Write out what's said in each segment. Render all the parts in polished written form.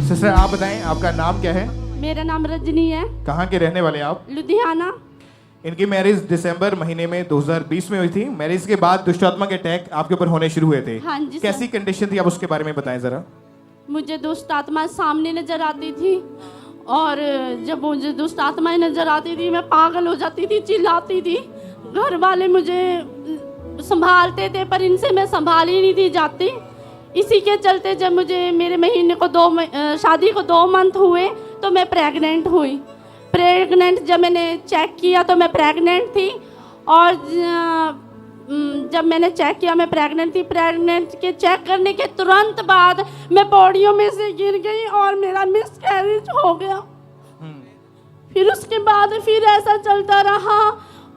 Sister आप बताएं आपका नाम क्या है? मेरा नाम रजनी है। कहाँ के रहने वाले आप? लुधियाना। इनकी मैरिज दिसंबर महीने में 2020 में हुई थी। मैरिज के बाद दुष्ट आत्मा के अटैक आपके ऊपर होने शुरू हुए थे। हाँ जी। कैसी कंडीशन थी, आप उसके बारे में बताएं जरा। मुझे दुष्ट आत्मा सामने नजर आती थी और जब मुझे दुष्ट आत्माएं नजर आती थी मैं पागल हो जाती थी, चिल्लाती थी। घर वाले मुझे संभालते थे पर इनसे मैं संभाली नहीं थी जाती। इसी के चलते जब मुझे मेरे महीने को शादी को 2 मंथ हुए तो मैं प्रेग्नेंट हुई। जब मैंने चेक किया तो मैं प्रेग्नेंट थी और जब मैंने चेक किया मैं प्रेग्नेंट थी। प्रेग्नेंट के चेक करने के तुरंत बाद मैं पौड़ियों में से गिर गई और मेरा मिसकैरेज हो गया। फिर उसके बाद फिर ऐसा चलता रहा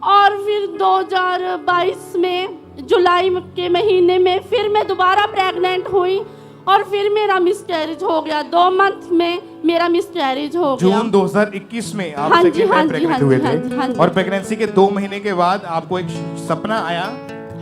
और फिर 2022 में जुलाई के महीने में फिर मैं दोबारा प्रेग्नेंट हुई और फिर मेरा मिसकैरेज हो गया। 2 मंथ में मेरा मिसकैरेज हो गया। जून 2021 में आप हाँ जी, सेकंड हाँ टाइम जी, प्रेग्नेंट हाँ जी, हुए हाँ थे जी, हाँ जी। और प्रेगनेंसी के 2 महीने के बाद आपको एक सपना आया।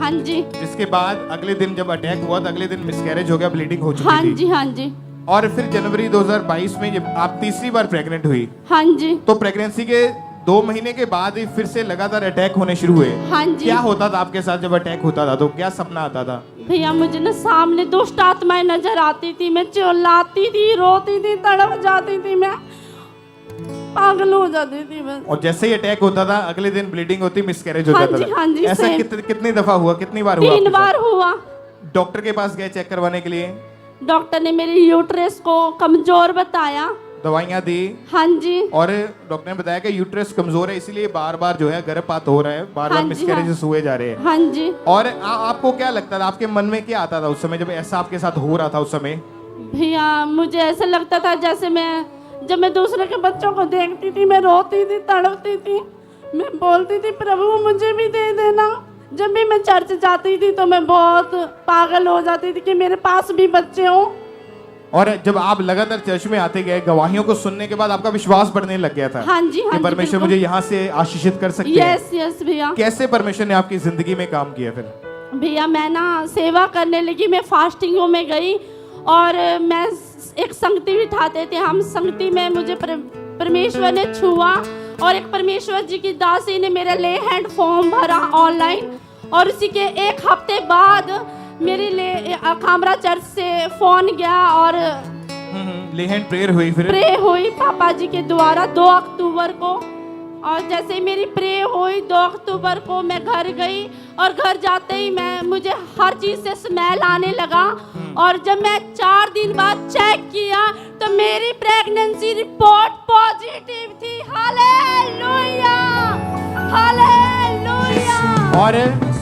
हाँ जी, जिसके बाद अगले दिन जब अटैक हुआ तो अगले दिन मिसकैरेज हो गया, ब्लीडिंग हो चुकी हाँ थी। जी, हाँ जी, और फिर जनवरी 2022 में जब आप तीसरी बार प्रेग्नेंट हुई हाँ जी, तो प्रेगनेंसी के 2 महीने के बाद ही फिर से लगातार अटैक होने शुरू हुए। हाँ जी। क्या होता था आपके साथ जब अटैक होता था, तो क्या सपना आता था? भैया मुझे ना सामने दुष्ट आत्माएं नजर आती थी, मैं चिल्लाती थी, रोती थी, तड़प जाती थी, मैं पागल हो जाती थी बस। और जैसे ही अटैक होता था अगले दिन ब्लीडिंग होती, मिसकैरेज हो हाँ जाता जी, हाँ जी, था। ऐसा same। कितनी दफा हुआ, कितनी बार हुआ? 3 बार हुआ। डॉक्टर के पास गए चेक करवाने के लिए? डॉक्टर ने मेरे यूट्रस को कमजोर बताया। दवाइयाँ दी? हाँ जी। और डॉक्टर ने बताया कि यूट्रस कमजोर है इसलिए बार बार जो है गर्भपात हो रहा है, बार बार हाँ जी, मिसकैरेजेस हुए जा रहे हैं। हाँ जी। और आपको क्या लगता था, आपके मन में क्या आता था उस समय जब ऐसा आपके साथ हो रहा था? उस समय भैया मुझे ऐसा लगता था जैसे जब मैं दूसरे के बच्चों को देखती थी मैं रोती थी, तड़पती थी, मैं बोलती थी प्रभु मुझे भी दे देना। जब भी मैं चर्च जाती थी तो मैं बहुत पागल हो जाती थी कि मेरे पास भी बच्चे हों। और जब आप लगातार चर्च में आते गए, गवाहियों को सुनने के बाद आपका विश्वास बढ़ने लग गया था। हाँ जी, हाँ कि जी, परमेश्वर बिल्कुल। मुझे यहाँ से आशीषित कर सकते हैं। यस यस भैया। कैसे परमेश्वर ने आपकी जिंदगी में काम किया फिर? भैया मैं ना सेवा करने लगी, मैं फास्टिंगों में गई और मैं एक संगति बिठाते थे हम। संगति में मुझे परमेश्वर ने छुआ और एक परमेश्वर जी की दासी ने मेरा ले हैंड फॉर्म भरा ऑनलाइन और उसी के 1 हफ्ते बाद मेरे लिए खामरा चर्च से फोन गया और ले हैंड प्रेयर हुई, फिर प्रे हुई पापा जी के द्वारा 2 अक्टूबर को। और जैसे ही मेरी प्रे हुई 2 अक्टूबर को मैं घर गई और घर जाते ही मुझे हर चीज से स्मेल आने लगा। और जब मैं 4 दिन बाद चेक किया तो मेरी प्रेगनेंसी रिपोर्ट पॉजिटिव थी। Hallelujah, hallelujah. और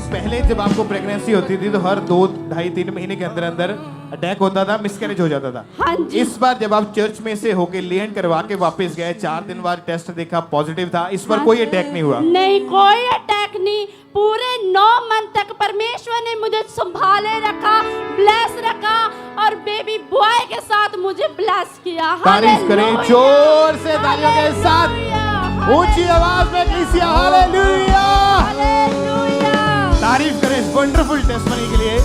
पहले जब आपको प्रेगनेंसी होती थी तो हर 2, 2.5, 3 महीने के अंदर अंदर अटैक होता था, मिसकैरेज हो जाता था। हाँ जी। इस बार जब आप चर्च में से होके लेन करवा के वापस गए, 4 दिन बाद टेस्ट देखा पॉजिटिव था, इस बार कोई अटैक नहीं हुआ? नहीं, कोई अटैक नहीं। पूरे 9 मंथ तक परमेश्वर ने मुझे संभाले रखा, ब्लेस रखा और बेबी बॉय के साथ मुझे ब्लेस किया। तारीफ करें जोर से तालियों के साथ, ऊंची आवाज में कीजिए हालेलुया, हालेलुया। तारीफ करें इस वंडरफुल टेस्टमनी के लिए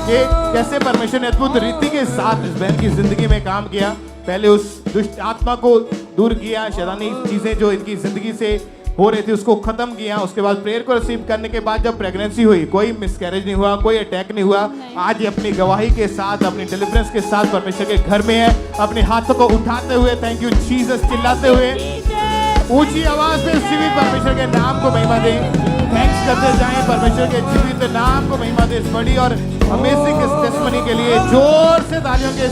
कि कैसे परमेश्वर ने अद्भुत रीति के साथ इस बहन की जिंदगी में काम किया। पहले उस दुष्ट आत्मा को दूर किया, शैतानी चीजें जो इनकी जिंदगी से हो रही थी उसको खत्म किया। उसके बाद प्रेयर को रिसीव करने के बाद जब प्रेगनेंसी हुई, कोई मिसकैरेज नहीं हुआ, कोई अटैक नहीं हुआ। आज ये अपनी गवाही के साथ, अपनी डिलीवरेंस के साथ परमेश्वर के घर में है, अपने हाथों को उठाते हुए थैंक यू जीसस चिल्लाते हुए ऊंची आवाज में जीवित परमेश्वर के नाम को महिमा दें। थैंक्स करते जाएं, परमेश्वर के जीवित नाम को महिमा दें। इस बड़ी और अमेजिंग इस टेस्टमनी के लिए जोर से तालियों के